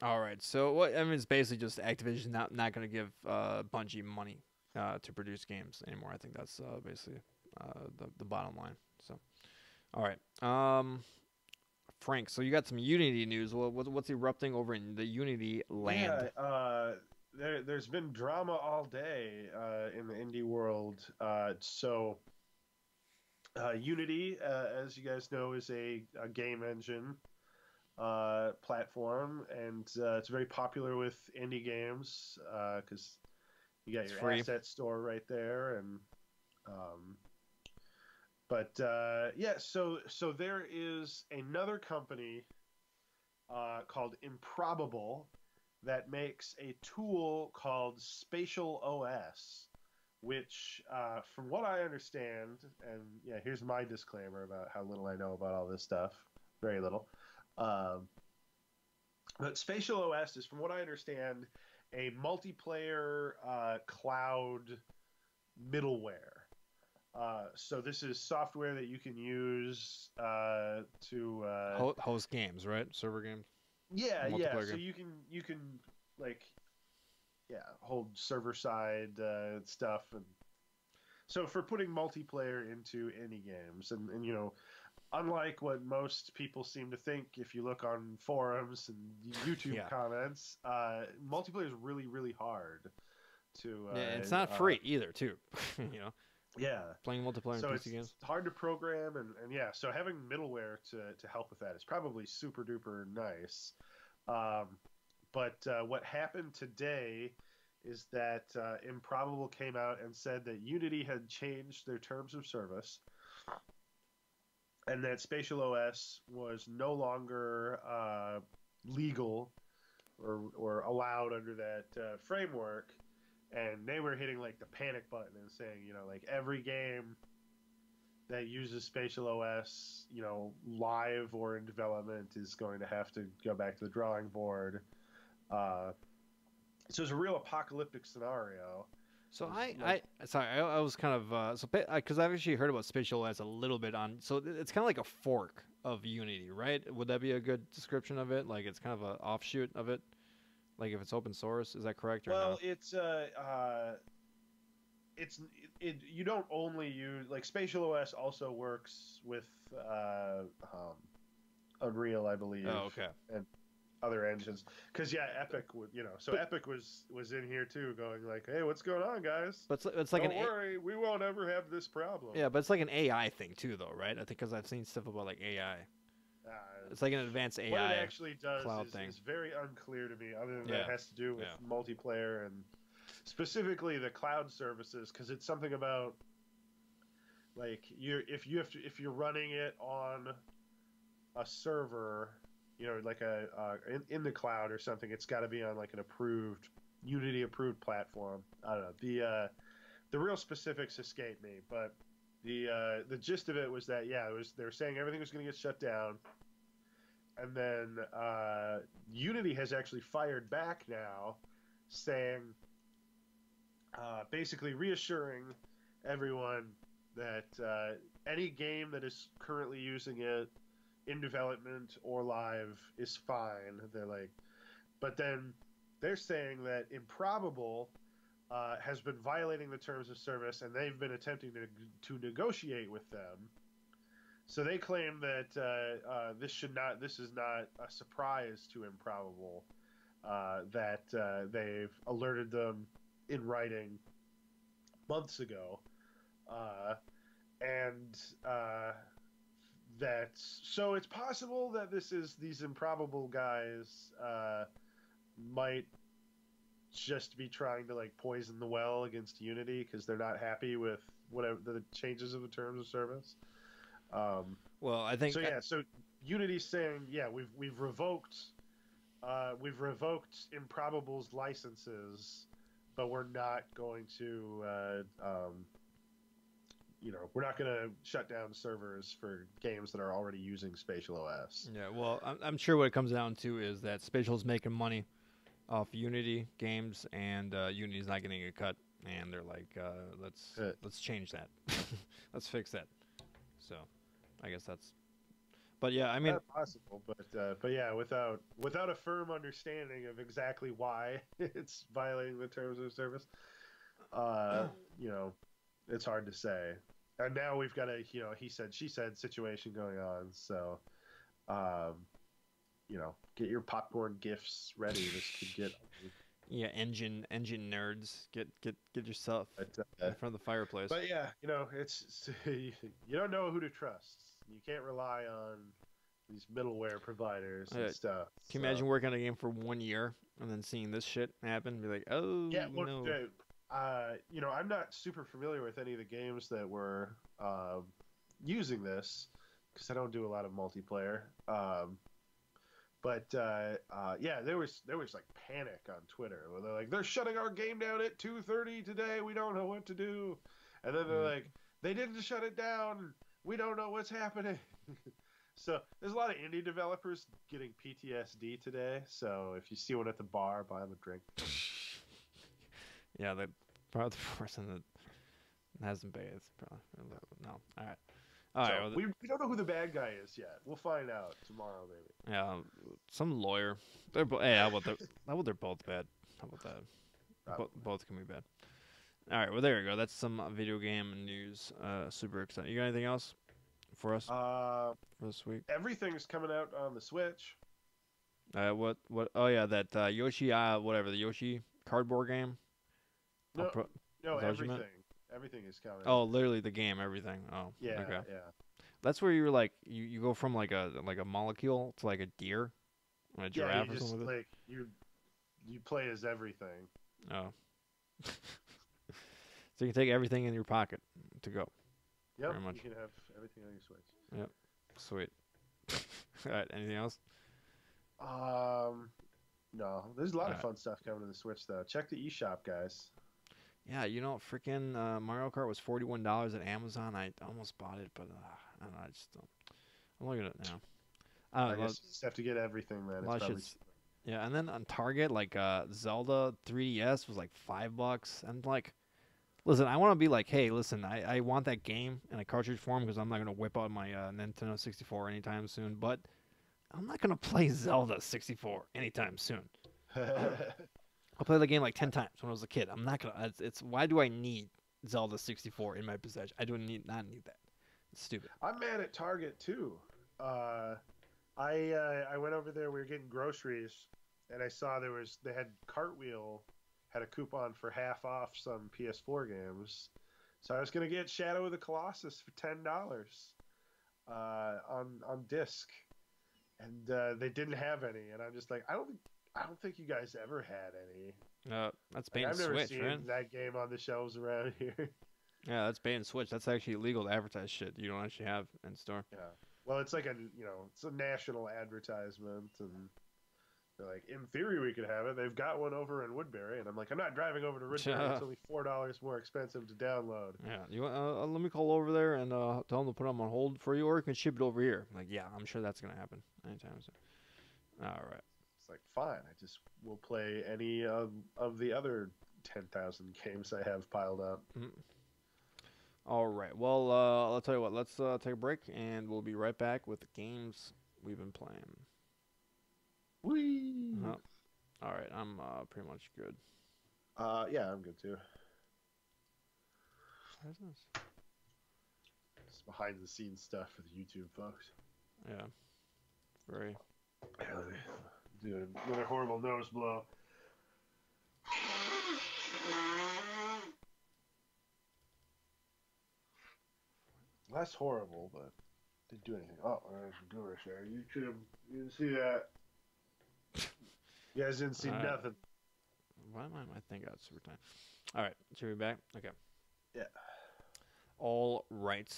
Speaker 1: All right, so what I mean, it's basically just Activision not going to give Bungie money to produce games anymore. I think that's basically the bottom line. So, all right, Frank. So you got some Unity news. What's erupting over in the Unity land?
Speaker 2: Yeah, there's been drama all day in the indie world. So Unity, as you guys know, is a game engine platform, and it's very popular with indie games because you got your
Speaker 1: free
Speaker 2: asset store right there, and yeah. So there is another company called Improbable that makes a tool called Spatial OS, which, from what I understand, and yeah, here's my disclaimer about how little I know about all this stuff, very little. But Spatial OS is, from what I understand, a multiplayer cloud middleware. So this is software that you can use to
Speaker 1: host games, right? Server games.
Speaker 2: Yeah. So you can like hold server side stuff, and so for putting multiplayer into any games, and unlike what most people seem to think, if you look on forums and YouTube comments, multiplayer is really, really hard to.
Speaker 1: It's not free either, too.
Speaker 2: Yeah,
Speaker 1: playing multiplayer in PC games.
Speaker 2: It's hard to program, and yeah, so having middleware to help with that is probably super duper nice. But what happened today is that Improbable came out and said that Unity had changed their terms of service, and that Spatial OS was no longer legal or allowed under that framework, and they were hitting like the panic button and saying, like every game that uses Spatial OS, live or in development, is going to have to go back to the drawing board. So it's a real apocalyptic scenario.
Speaker 1: So I was kind of because I've actually heard about Spatial OS a little bit on. So it's kind of like a fork of Unity, right? Would that be a good description of it? Like it's kind of an offshoot of it. Like if it's open source, is that correct? Or
Speaker 2: well,
Speaker 1: no?
Speaker 2: you don't only use, like, Spatial OS also works with Unreal, I believe.
Speaker 1: Oh, okay.
Speaker 2: And other engines, because Epic would, so Epic was in here too, going like, hey, what's going on, guys?
Speaker 1: But it's like
Speaker 2: don't worry, we won't ever have this problem.
Speaker 1: Yeah, but it's like an AI thing too, though, right? I think because I've seen stuff about like AI. It's like an advanced
Speaker 2: what it
Speaker 1: AI
Speaker 2: actually does
Speaker 1: cloud thing.
Speaker 2: is very unclear to me, other than that
Speaker 1: Yeah.
Speaker 2: it has to do with
Speaker 1: Yeah.
Speaker 2: multiplayer and specifically the cloud services, because it's something about like if you're running it on a server, like in the cloud or something, it's got to be on like an approved Unity approved platform. I don't know. The real specifics escape me, but the gist of it was that they were saying everything was going to get shut down, and then Unity has actually fired back now, saying basically reassuring everyone that any game that is currently using it in development or live is fine. They're like, but then they're saying that Improbable has been violating the terms of service, and they've been attempting to negotiate with them. So they claim that this is not a surprise to Improbable, that they've alerted them in writing months ago, and so it's possible that these Improbable guys might just be trying to like poison the well against Unity because they're not happy with whatever the changes of the terms of service.
Speaker 1: Well, I think
Speaker 2: so Unity's saying we've revoked Improbable's licenses, but we're not going to we're not going to shut down servers for games that are already using Spatial OS.
Speaker 1: Yeah, well, I'm sure what it comes down to is that Spatial's making money off Unity games, and Unity's not getting a cut, and they're like, let's change that, let's fix that. So, I guess that's. But yeah, I mean,
Speaker 2: not possible, but yeah, without a firm understanding of exactly why it's violating the terms of service, it's hard to say. And now we've got a he said she said situation going on. So, get your popcorn gifts ready. This could get
Speaker 1: yeah, engine nerds, get yourself in front of the fireplace.
Speaker 2: But yeah, it's you don't know who to trust. You can't rely on these middleware providers and stuff.
Speaker 1: Can you imagine working on a game for 1 year and then seeing this shit happen? And be like, oh
Speaker 2: yeah, well,
Speaker 1: no.
Speaker 2: I'm not super familiar with any of the games that were using this because I don't do a lot of multiplayer. But there was like panic on Twitter where they're like, they're shutting our game down at 2:30 today. We don't know what to do. And then they're like, they didn't shut it down. We don't know what's happening. So there's a lot of indie developers getting PTSD today. So if you see one at the bar, buy them a drink.
Speaker 1: Yeah, probably the person that hasn't bathed. Probably no. All right.
Speaker 2: Well, we don't know who the bad guy is yet. We'll find out tomorrow, maybe.
Speaker 1: Yeah, some lawyer. They're how about they're both bad? How about that? Both can be bad. All right. Well, there you go. That's some video game news. Super exciting. You got anything else for us for this week?
Speaker 2: Everything's coming out on the Switch.
Speaker 1: What? Oh yeah, that Yoshi. Whatever, the Yoshi cardboard game.
Speaker 2: No, everything. Everything is coming.
Speaker 1: Oh, literally the game, everything. Oh,
Speaker 2: yeah,
Speaker 1: okay.
Speaker 2: Yeah.
Speaker 1: That's where you're like you go from like a molecule to like a deer, or a giraffe or something.
Speaker 2: Like you play as everything.
Speaker 1: Oh. So you can take everything in your pocket to go.
Speaker 2: Yep.
Speaker 1: Very much.
Speaker 2: You can have everything on your Switch.
Speaker 1: Yep. Sweet. All right. Anything else?
Speaker 2: No. There's a lot of fun stuff coming to the Switch though. Check the eShop, guys.
Speaker 1: Yeah, freaking Mario Kart was $41 at Amazon. I almost bought it, but I don't know. I just don't. I'm looking at it now.
Speaker 2: I guess you just have to get everything, man. It's probably
Speaker 1: yeah, and then on Target, like Zelda 3DS was like $5. And like, listen, I want to be like, hey, listen, I want that game in a cartridge form because I'm not gonna whip out my Nintendo 64 anytime soon. But I'm not gonna play Zelda 64 anytime soon. I played the game like 10 times when I was a kid. I'm not gonna. It's why do I need Zelda 64 in my possession? I do not need that. It's stupid.
Speaker 2: I'm mad at Target too. I went over there. We were getting groceries, and I saw they had Cartwheel had a coupon for half off some PS4 games, so I was gonna get Shadow of the Colossus for $10 on disc. and they didn't have any, and I'm just like, I don't think you guys ever had any.
Speaker 1: That's
Speaker 2: Like
Speaker 1: bait and
Speaker 2: I've never
Speaker 1: switch,
Speaker 2: seen
Speaker 1: right?
Speaker 2: that game on the shelves around here.
Speaker 1: Yeah, that's bait and switch. That's actually illegal to advertise shit you don't actually have in store.
Speaker 2: Yeah. Well, it's like it's a national advertisement, and they're like, in theory, we could have it. They've got one over in Woodbury, and I'm like, I'm not driving over to Woodbury. It's only $4 more expensive to download.
Speaker 1: Yeah, let me call over there and tell them to put them on hold for you, or you can ship it over here. Like, yeah, I'm sure that's gonna happen anytime soon. All right.
Speaker 2: It's like, fine. I just will play any of the other 10,000 games I have piled up.
Speaker 1: Mhm. All right. Well, I'll tell you what. Let's take a break, and we'll be right back with the games we've been playing.
Speaker 2: Whee!
Speaker 1: All right. I'm pretty much good.
Speaker 2: Yeah, I'm good too.
Speaker 1: What is this?
Speaker 2: It's behind the scenes stuff for the YouTube folks.
Speaker 1: Yeah. Very.
Speaker 2: Dude, another horrible nose blow. That's horrible, but didn't do anything. Oh, there's a doer there. YouTube, you didn't see that. You guys didn't see nothing.
Speaker 1: Why am I my thing out super time? All right. Should we be back? Okay.
Speaker 2: Yeah.
Speaker 1: All right.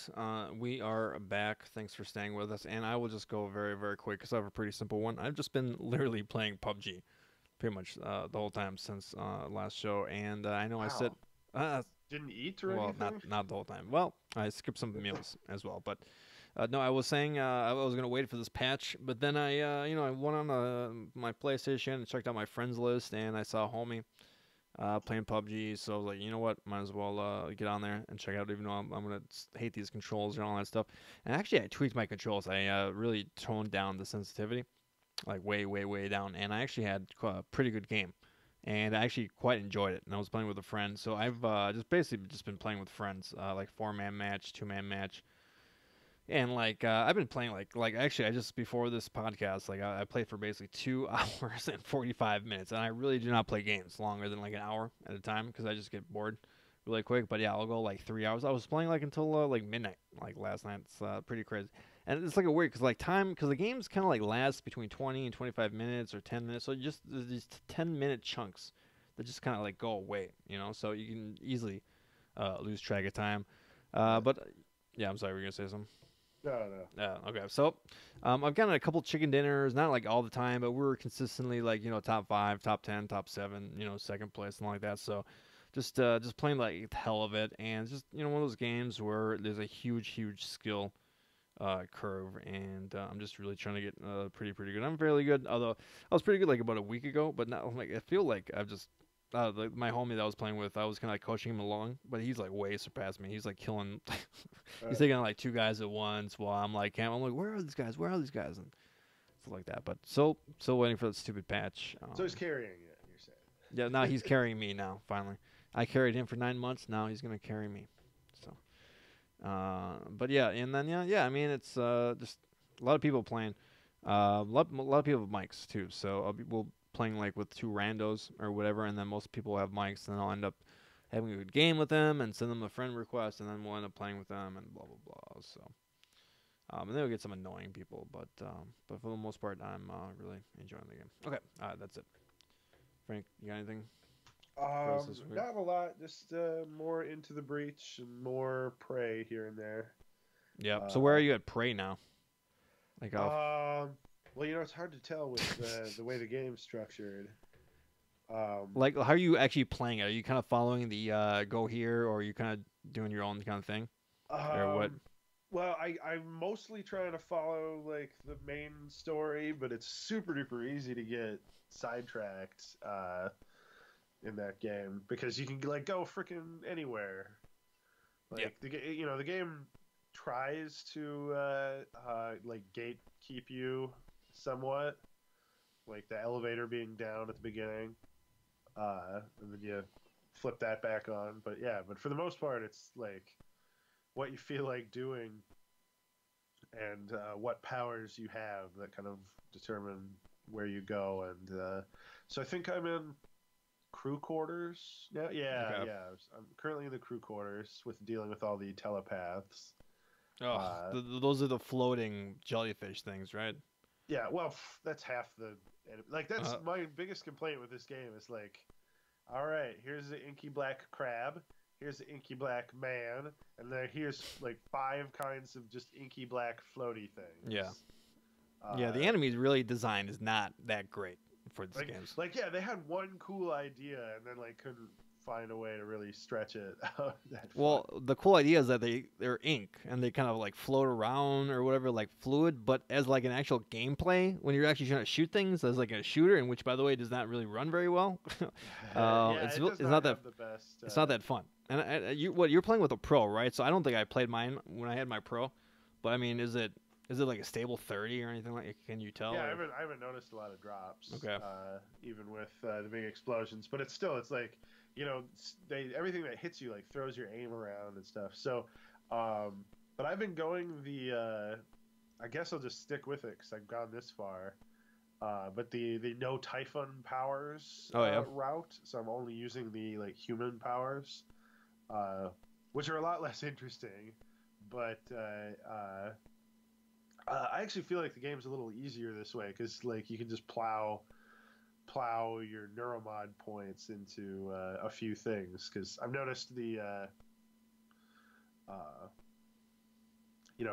Speaker 1: We are back. Thanks for staying with us. And I will just go very, very quick because I have a pretty simple one. I've just been literally playing PUBG pretty much the whole time since last show. And I know I said...
Speaker 2: didn't eat or
Speaker 1: well,
Speaker 2: anything?
Speaker 1: not the whole time. Well, I skipped some meals as well. But no, I was saying I was going to wait for this patch. But then I went on my PlayStation and checked out my friends list. And I saw Homie playing PUBG, so I was like, you know what, might as well get on there and check out, even though I'm gonna hate these controls and all that stuff. And actually, I tweaked my controls. I really toned down the sensitivity, like way, way, way down, and I actually had a pretty good game, and I actually quite enjoyed it. And I was playing with a friend, so I've just basically just been playing with friends, like 4-man match, 2-man match. And like I've been playing like actually I just before this podcast like I played for basically 2 hours and 45 minutes, and I really do not play games longer than like an hour at a time because I just get bored really quick. But yeah, I'll go like 3 hours. I was playing like until like midnight like last night. It's pretty crazy, and it's like a weird because like time because the games kind of like last between 20 and 25 minutes or 10 minutes. So just there's these 10-minute chunks that just kind of like go away, So you can easily lose track of time. But yeah, I'm sorry, were you gonna say something?
Speaker 2: No.
Speaker 1: Yeah. Okay. So, I've gotten a couple chicken dinners, not like all the time, but we're consistently like top 5, top 10, top 7, second place, something like that. So, just playing like the hell of it, and just one of those games where there's a huge skill curve, and I'm just really trying to get pretty good. I'm fairly good, although I was pretty good like about a week ago, but now like I feel like I've just my homie that I was playing with, I was kind of like coaching him along, but he's like way surpassed me. He's like killing, he's taking like 2 guys at once while I'm like, where are these guys? Where are these guys? And stuff like that. But still waiting for that stupid patch.
Speaker 2: So he's carrying it, you're saying?
Speaker 1: Yeah, now he's carrying me now. Finally, I carried him for 9 months. Now he's gonna carry me. So, but yeah, and then yeah. I mean, it's just a lot of people playing. A lot of people have mics too. So we'll playing like with 2 randos or whatever, and then most people have mics, and I'll end up having a good game with them and send them a friend request, and then we'll end up playing with them and blah blah blah. So, and then we'll get some annoying people, but for the most part, I'm really enjoying the game. Okay, that's it. Frank, you got anything?
Speaker 2: Not a lot. Just more Into the Breach and more Prey here and there.
Speaker 1: Yeah. So where are you at Prey now? Like
Speaker 2: well, it's hard to tell with the way the game's structured.
Speaker 1: Like, how are you actually playing it? Are you kind of following the go here, or are you kind of doing your own kind of thing, or what?
Speaker 2: Well, I'm mostly trying to follow like the main story, but it's super duper easy to get sidetracked in that game because you can like go freaking anywhere. Like the game tries to like gatekeep you somewhat, like the elevator being down at the beginning, and then you flip that back on. But for the most part, it's like what you feel like doing and what powers you have that kind of determine where you go. And so I think I'm in crew quarters now. Yeah. I'm currently in the crew quarters with dealing with all the telepaths.
Speaker 1: Oh, those are the floating jellyfish things, right?
Speaker 2: Yeah, well, that's half the like that's
Speaker 1: Uh,
Speaker 2: my biggest complaint with this game is like, all right, here's the inky black crab, here's the inky black man, and then here's like five kinds of just inky black floaty
Speaker 1: yeah,
Speaker 2: things.
Speaker 1: yeah. The
Speaker 2: Uh,
Speaker 1: enemy really design is not that great for these
Speaker 2: like
Speaker 1: games.
Speaker 2: like yeah, they had one cool idea and then like couldn't find a way to really stretch it out that far.
Speaker 1: Well, the cool idea is that they're ink and they kind of like float around or whatever, like fluid. But as like an actual gameplay, when you're actually trying to shoot things as like a shooter, and which by the way does not really run very well,
Speaker 2: Yeah, it does
Speaker 1: it's
Speaker 2: not
Speaker 1: not that
Speaker 2: have the best.
Speaker 1: it's not that fun. And you're playing with a pro, right? So I don't think I played mine when I had my pro. But I mean, is it like a stable 30 or anything like? Can you tell?
Speaker 2: Yeah,
Speaker 1: Or
Speaker 2: I haven't noticed a lot of drops,
Speaker 1: okay,
Speaker 2: even with the big explosions. But it's like they everything that hits you like throws your aim around and stuff. So, but I've been going the I guess I'll just stick with it because I've gone this far. But the no Typhon powers
Speaker 1: oh yeah,
Speaker 2: route, so I'm only using the like human powers, uh, which are a lot less interesting. But I actually feel like the game's a little easier this way because like you can just plow your neuromod points into a few things. Because I've noticed uh,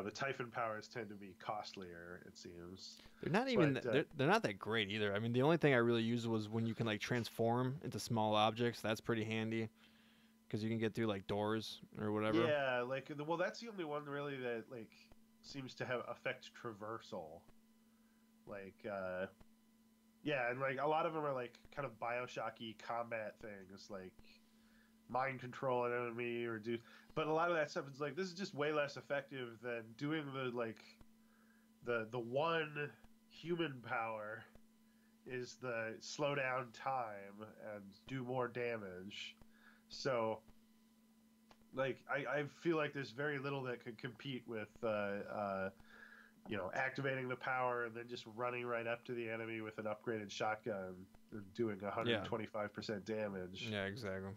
Speaker 2: the Typhon powers tend to be costlier. It seems,
Speaker 1: they're not even
Speaker 2: but
Speaker 1: they're not that great either. I mean, the only thing I really used was when you can like transform into small objects. That's pretty handy because you can get through like doors or whatever.
Speaker 2: yeah, like well, that's the only one really that like seems to have affect traversal. Like yeah, and like a lot of them are like kind of Bioshocky combat things, like mind control an enemy or do. But a lot of that stuff is like this is just way less effective than doing the like the one human power is the slow down time and do more damage. So like I feel like there's very little that could compete with activating the power and then just running right up to the enemy with an upgraded shotgun and doing
Speaker 1: Yeah,
Speaker 2: 125% damage.
Speaker 1: yeah, exactly.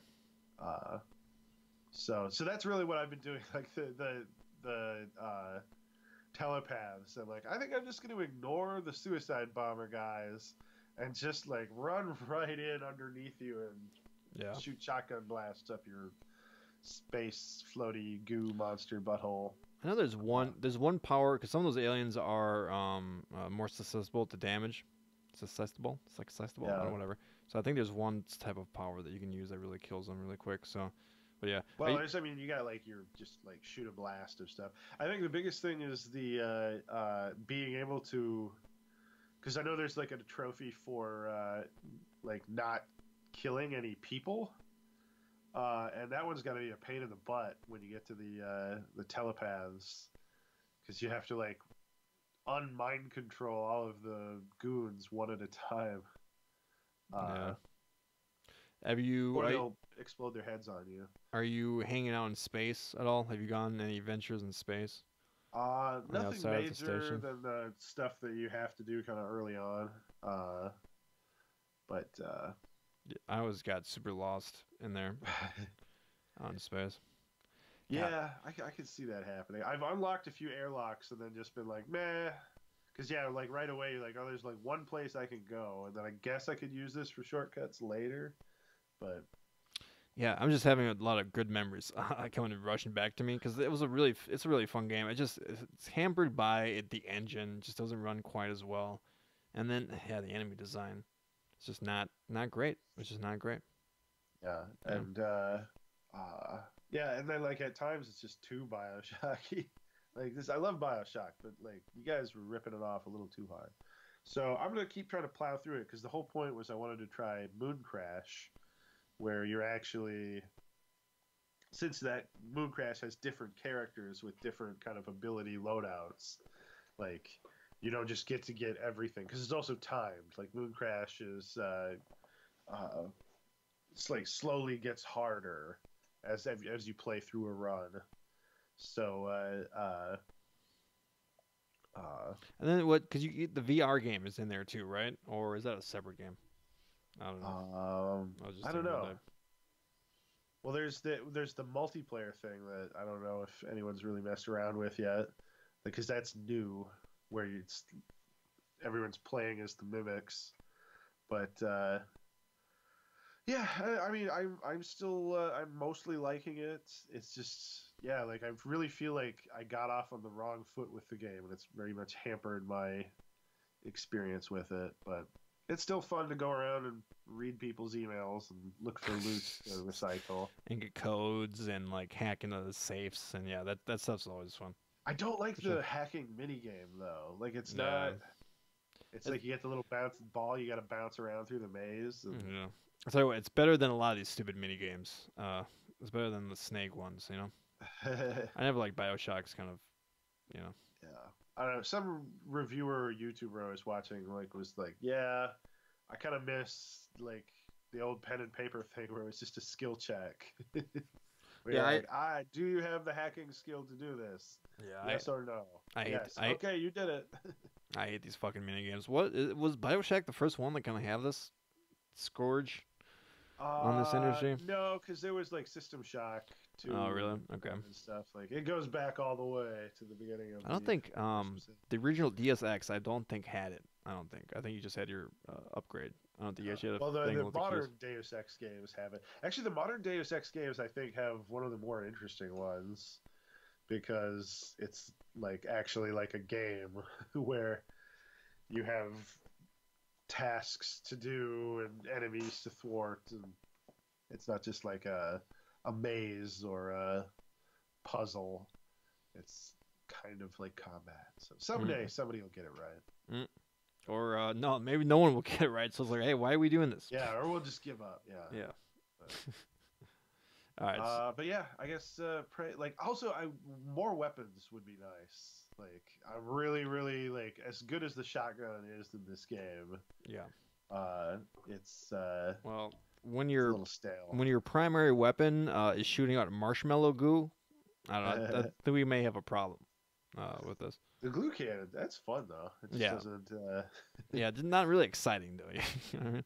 Speaker 2: Uh, so that's really what I've been doing. Like the telepaths. I'm like, I think I'm just going to ignore the suicide bomber guys and just like run right in underneath you and
Speaker 1: Yeah.
Speaker 2: shoot shotgun blasts up your space floaty goo monster butthole.
Speaker 1: I know there's one power because some of those aliens are more susceptible to damage. Susceptible. I don't
Speaker 2: Yeah.
Speaker 1: know, whatever. So I think there's one type of power that you can use that really kills them really quick. So, but yeah,
Speaker 2: Well, I mean, you got like your just like shoot a blast of stuff. I think the biggest thing is the being able to, because I know there's like a trophy for like not killing any people, and that one's got to be a pain in the butt when you get to the telepaths, because you have to like unmind control all of the goons one at a time.
Speaker 1: yeah.
Speaker 2: Uh,
Speaker 1: Have you
Speaker 2: or they'll explode their heads on you.
Speaker 1: are you hanging out in space at all? Have you gone any adventures in space? On the
Speaker 2: Nothing
Speaker 1: outside of the
Speaker 2: major
Speaker 1: station?
Speaker 2: than the stuff that you have to do kind of early on. But
Speaker 1: Yeah, I always got super lost in there out in space. God,
Speaker 2: yeah, I could see that happening. I've unlocked a few airlocks and then just been like, meh. Because, yeah, like right away, you're like, oh, there's like one place I can go. And then I guess I could use this for shortcuts later. But
Speaker 1: yeah, I'm just having a lot of good memories coming rushing back to me because it's a really fun game. It's hampered by the engine, just doesn't run quite as well, and then yeah, the enemy design, it's just not great. It's just not great.
Speaker 2: yeah.
Speaker 1: Yeah,
Speaker 2: And yeah, and then like at times it's just too Bioshocky. Like this, I love Bioshock, but like you guys were ripping it off a little too hard. So I'm gonna keep trying to plow through it because the whole point was I wanted to try Moon Crash, where you're actually since that Moon Crash has different characters with different kind of ability loadouts, like you don't just get to get everything because it's also timed. Like Moon Crash is, uh, it's like slowly gets harder as you play through a run. So
Speaker 1: and then what? Because the VR game is in there too, right? Or is that a separate game? I don't know. I was just
Speaker 2: I don't
Speaker 1: thinking about
Speaker 2: know.
Speaker 1: that.
Speaker 2: Well, there's the multiplayer thing that I don't know if anyone's really messed around with yet, because that's new. Where everyone's playing as the mimics. But yeah, I mean, I'm still I'm mostly liking it. It's just yeah, like I really feel like I got off on the wrong foot with the game, and it's very much hampered my experience with it. But it's still fun to go around and read people's emails and look for loot to recycle.
Speaker 1: And get codes and like hack into the safes, and yeah, that stuff's always fun
Speaker 2: I don't like
Speaker 1: for sure.
Speaker 2: the hacking mini game though. Like it's
Speaker 1: Yeah,
Speaker 2: not. It's
Speaker 1: it,
Speaker 2: like you get the little bounce ball, you got to bounce around through the maze, and
Speaker 1: yeah. I'll tell you what, it's better than a lot of these stupid mini games. It's better than the snake ones. You know,
Speaker 2: yeah,
Speaker 1: I never like Bioshocks kind of. You know.
Speaker 2: I don't know. Some reviewer or YouTuber I was watching like was like, yeah, I kind of miss like the old pen and paper thing where it was just a skill check. Where
Speaker 1: Yeah,
Speaker 2: you're like, do you have the hacking skill to do this?
Speaker 1: yeah,
Speaker 2: Yes or no?
Speaker 1: I hate
Speaker 2: Yes. Okay, you did it.
Speaker 1: I hate these fucking mini games. Was Bioshock the first one that kind of have this scourge on this industry?
Speaker 2: No, because there was like System Shock too.
Speaker 1: Oh, really? Okay.
Speaker 2: And stuff like it goes back all the way to the beginning of.
Speaker 1: I don't
Speaker 2: the
Speaker 1: think
Speaker 2: first
Speaker 1: the original DSX. I don't think had it. I don't think. I think you just had your upgrade. I don't think you actually had a
Speaker 2: well,
Speaker 1: thing
Speaker 2: the
Speaker 1: with
Speaker 2: modern
Speaker 1: the keys.
Speaker 2: Deus Ex games have it. Actually, the modern Deus Ex games I think have one of the more interesting ones because it's like actually like a game where you have tasks to do and enemies to thwart, and it's not just like a maze or a puzzle. It's kind of like combat. So someday somebody will get it right.
Speaker 1: Mm. Or no, maybe no one will get it right. So it's like, hey, why are we doing this?
Speaker 2: Yeah, or we'll just give up. Yeah.
Speaker 1: Yeah.
Speaker 2: But,
Speaker 1: All right.
Speaker 2: but yeah, I guess like also more weapons would be nice. Like I'm really like as good as the shotgun is in this game.
Speaker 1: Yeah.
Speaker 2: It's
Speaker 1: Well,
Speaker 2: a little stale.
Speaker 1: when your primary weapon is shooting out marshmallow goo, I don't know. I think we may have a problem with this.
Speaker 2: The glue cannon, that's fun though. It just doesn't.
Speaker 1: Yeah, it's not really exciting though. You know what I mean?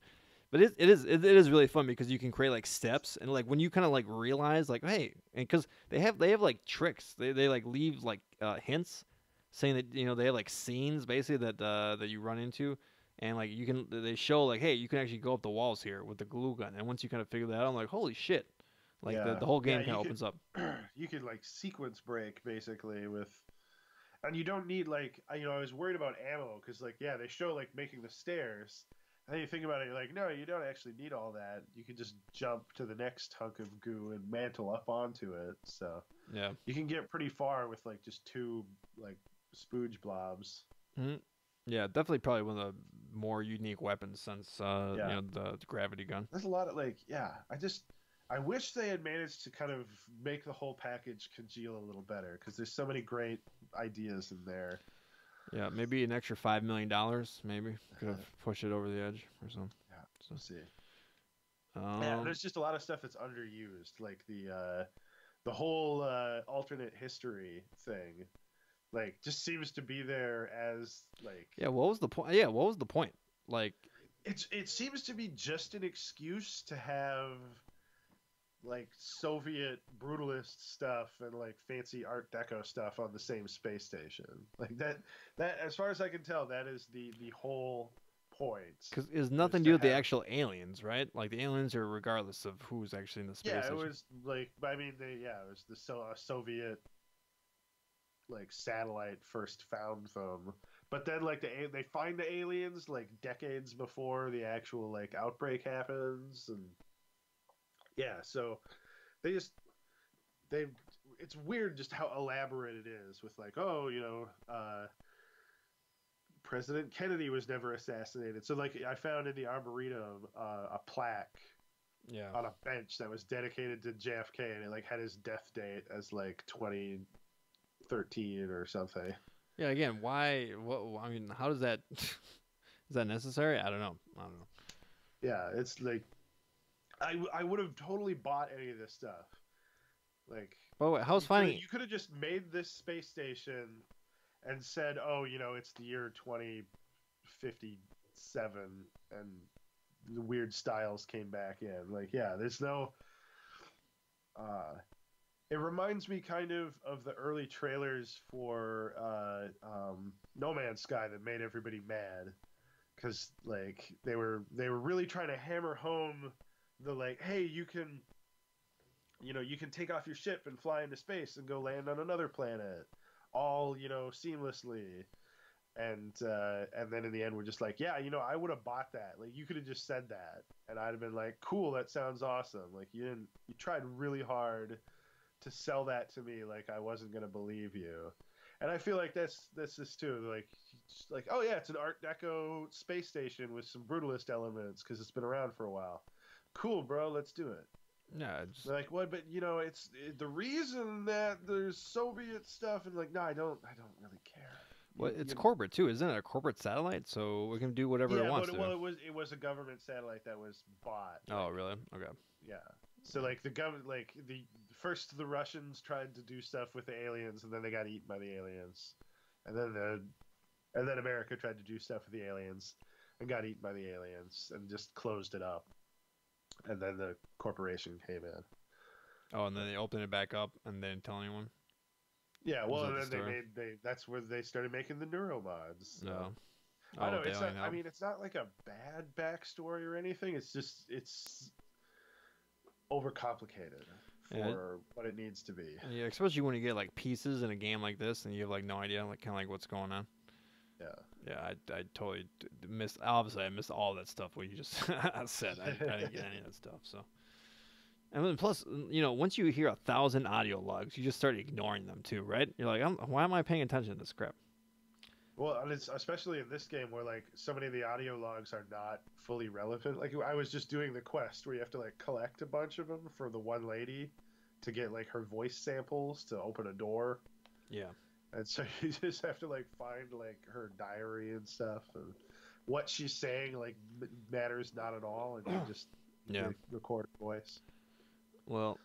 Speaker 1: But it is really fun because you can create like steps and like when you kind of like realize like hey, and because they have like tricks. They like leave like hints saying that they have like scenes basically that you run into. And like they show like, hey, you can actually go up the walls here with the glue gun. And once you kind of figure that out, I'm like, holy shit! Like the whole game kind of opens up.
Speaker 2: You could like sequence break basically with, and you don't need like I was worried about ammo because like yeah they show like making the stairs, and then you think about it you're like no you don't actually need all that. You can just jump to the next hunk of goo and mantle up onto it. So
Speaker 1: yeah,
Speaker 2: you can get pretty far with like just two like spooge blobs.
Speaker 1: Mm-hmm. Yeah, definitely probably one of the more unique weapons since the gravity gun.
Speaker 2: There's a lot of like I wish they had managed to kind of make the whole package congeal a little better because there's so many great ideas in there.
Speaker 1: Yeah, maybe an extra $5 million, maybe could have pushed it over the edge or something.
Speaker 2: Yeah, we'll see.
Speaker 1: Yeah,
Speaker 2: there's just a lot of stuff that's underused, like the whole alternate history thing. Like, just seems to be there as like.
Speaker 1: Yeah, what was the point? Yeah, what was the point? Like,
Speaker 2: it seems to be just an excuse to have like Soviet brutalist stuff and like fancy Art Deco stuff on the same space station. Like that as far as I can tell, that is the whole point.
Speaker 1: Because it's nothing to do with the actual aliens, right? Like the aliens are regardless of who's actually in the space station.
Speaker 2: Yeah, it was like I mean, it was the Soviet like satellite first found them, but then like they find the aliens like decades before the actual like outbreak happens, and yeah, so it's weird just how elaborate it is with like President Kennedy was never assassinated, so like I found in the Arboretum a plaque on a bench that was dedicated to JFK, and it like had his death date as like 2013 or something.
Speaker 1: Yeah, again, why? What? I mean, how does that? Is that necessary? I don't know.
Speaker 2: Yeah, it's like I would have totally bought any of this stuff. Like,
Speaker 1: oh, wait, how's finding?
Speaker 2: You could have just made this space station and said, "Oh, it's the year 2057," and the weird styles came back in. Like, yeah, there's no. It reminds me kind of the early trailers for No Man's Sky that made everybody mad because like they were really trying to hammer home the like, hey, you can take off your ship and fly into space and go land on another planet, all seamlessly. And then in the end, we're just like, yeah, I would have bought that. Like, you could have just said that, and I'd have been like, cool, that sounds awesome. Like, you tried really hard to sell that to me, like I wasn't gonna believe you. And I feel like that's this too. Like, just like, oh yeah, it's an Art Deco space station with some brutalist elements because it's been around for a while. Cool, bro, let's do it.
Speaker 1: Yeah, just
Speaker 2: They're like, what? But the reason that there's Soviet stuff, and like, no, I don't really care.
Speaker 1: well, it's corporate too, isn't it? A corporate satellite, so it can do whatever it
Speaker 2: Yeah,
Speaker 1: wants
Speaker 2: but
Speaker 1: to.
Speaker 2: it was a government satellite that was bought.
Speaker 1: Oh, really? Okay.
Speaker 2: Yeah. So like the government, like the first the Russians tried to do stuff with the aliens, and then they got eaten by the aliens, and then America tried to do stuff with the aliens, and got eaten by the aliens, and just closed it up. And then the corporation came in.
Speaker 1: Oh, and then they opened it back up and they didn't tell anyone.
Speaker 2: Yeah,
Speaker 1: Was
Speaker 2: well,
Speaker 1: that
Speaker 2: and
Speaker 1: the
Speaker 2: then
Speaker 1: story?
Speaker 2: that's where they started making the neuromods.
Speaker 1: No.
Speaker 2: I
Speaker 1: Oh,
Speaker 2: know
Speaker 1: they
Speaker 2: it's
Speaker 1: only
Speaker 2: not. I
Speaker 1: know.
Speaker 2: mean, it's not like a bad backstory or anything. It's overcomplicated
Speaker 1: Yeah,
Speaker 2: for what it needs to be.
Speaker 1: yeah, especially when you get like pieces in a game like this and you have like no idea, like kind of like what's going on.
Speaker 2: Yeah.
Speaker 1: Yeah, I totally missed. Obviously, I missed all that stuff. What you just said, I didn't get any of that stuff. So, and then plus, once you hear 1,000 audio logs, you just start ignoring them too, right? You're like, why am I paying attention to this crap?
Speaker 2: Well, and it's especially in this game where like so many of the audio logs are not fully relevant. Like I was just doing the quest where you have to like collect a bunch of them for the one lady to get like her voice samples to open a door.
Speaker 1: Yeah,
Speaker 2: And so you just have to like find like her diary and stuff, and what she's saying like matters not at all, and you just
Speaker 1: yeah.
Speaker 2: record her voice.
Speaker 1: Well,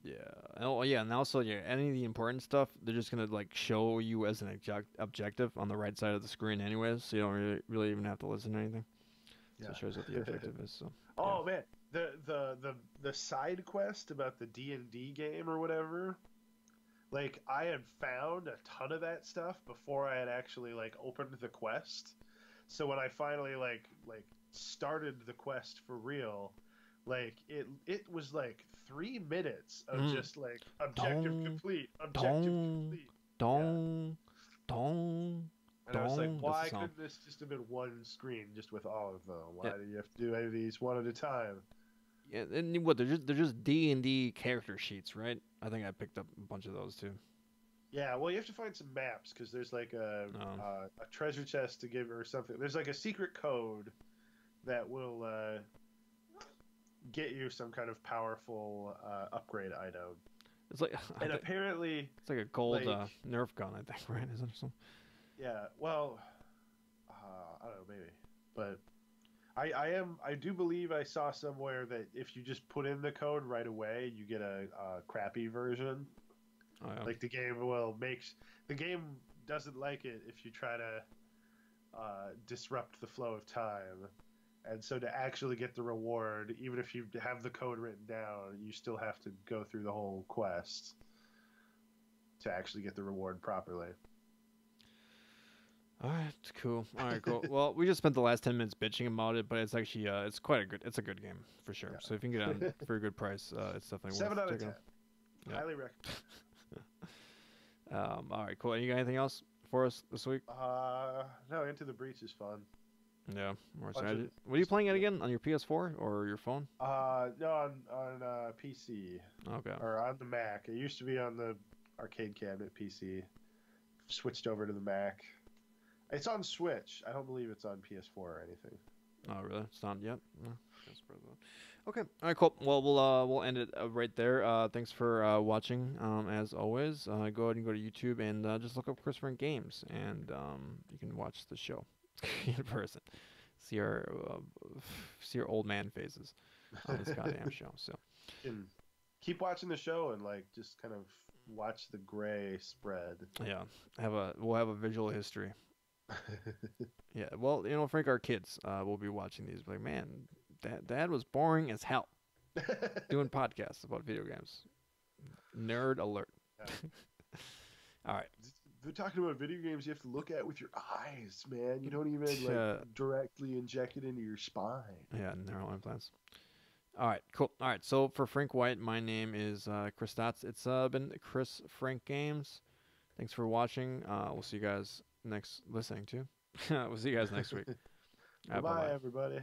Speaker 1: yeah. Oh, yeah. And also, yeah, any of the important stuff, they're just gonna like show you as an objective on the right side of the screen, anyways. So you don't really even have to listen to anything. So it shows what the
Speaker 2: Yeah.
Speaker 1: objective is. So yeah.
Speaker 2: Oh man, the side quest about the D&D game or whatever. Like I had found a ton of that stuff before I had actually like opened the quest. So when I finally like started the quest for real, like it was like 3 minutes of just like
Speaker 1: Dong,
Speaker 2: objective
Speaker 1: dong,
Speaker 2: complete. Yeah.
Speaker 1: dong, dong,
Speaker 2: And I was like,
Speaker 1: dong. That's the
Speaker 2: why
Speaker 1: sound.
Speaker 2: couldn't this just have been one screen just with all of them?
Speaker 1: Yeah,
Speaker 2: Why do you have to do any of these one at a time?
Speaker 1: yeah. And what they're just D&D character sheets, right? I think I picked up a bunch of those too.
Speaker 2: Yeah, well, you have to find some maps because there's like
Speaker 1: Um,
Speaker 2: a treasure chest to give or something. There's like a secret code that will get you some kind of powerful upgrade item.
Speaker 1: it's like
Speaker 2: And apparently,
Speaker 1: it's like a gold
Speaker 2: like,
Speaker 1: Nerf gun, I think, right? Isn't it something?
Speaker 2: yeah, well, I don't know, maybe, but I do believe I saw somewhere that if you just put in the code right away, you get a crappy version.
Speaker 1: Oh yeah.
Speaker 2: Like the game doesn't like it if you try to disrupt the flow of time. And so to actually get the reward, even if you have the code written down, you still have to go through the whole quest to actually get the reward properly.
Speaker 1: All right, cool. All right, cool. Well, we just spent the last 10 minutes bitching about it, but it's actually it's a good game for sure.
Speaker 2: Yeah.
Speaker 1: So if you can get it on for a good price, it's definitely
Speaker 2: 7
Speaker 1: worth
Speaker 2: out of
Speaker 1: checking
Speaker 2: 10.
Speaker 1: out. Yeah.
Speaker 2: Highly recommend.
Speaker 1: All right, cool. And you got anything else for us this week?
Speaker 2: No, Into the Breach is fun.
Speaker 1: Yeah. More
Speaker 2: Bunch
Speaker 1: strategy.
Speaker 2: of-
Speaker 1: What are you playing it again on your PS4 or your phone?
Speaker 2: No, on PC
Speaker 1: Okay.
Speaker 2: or on the Mac. It used to be on the arcade cabinet PC. Switched over to the Mac. It's on Switch. I don't believe it's on PS4 or anything.
Speaker 1: Oh, really? It's not yet. No. That's pretty good. Okay. All right. Cool. Well, we'll end it right there. Thanks for watching. As always, go ahead and go to YouTube and just look up Christopher Games, and you can watch the show in person. See our old man faces on this goddamn show. So
Speaker 2: And keep watching the show and like just kind of watch the gray spread.
Speaker 1: yeah, we'll have a visual history. Yeah. Well, Frank, our kids will be watching these. Like, man, Dad was boring as hell doing podcasts about video games. Nerd alert.
Speaker 2: Yeah.
Speaker 1: All right.
Speaker 2: They're talking about video games you have to look at with your eyes, man. You don't even like
Speaker 1: Uh,
Speaker 2: directly inject it into your spine.
Speaker 1: yeah, neural implants. All right, cool. All right, so for Frank White, my name is Chris Stotts. It's been Chris Frank Games. Thanks for watching. We'll see you guys listening too. We'll see you guys next week.
Speaker 2: Bye bye,
Speaker 1: Bye-bye.
Speaker 2: everybody.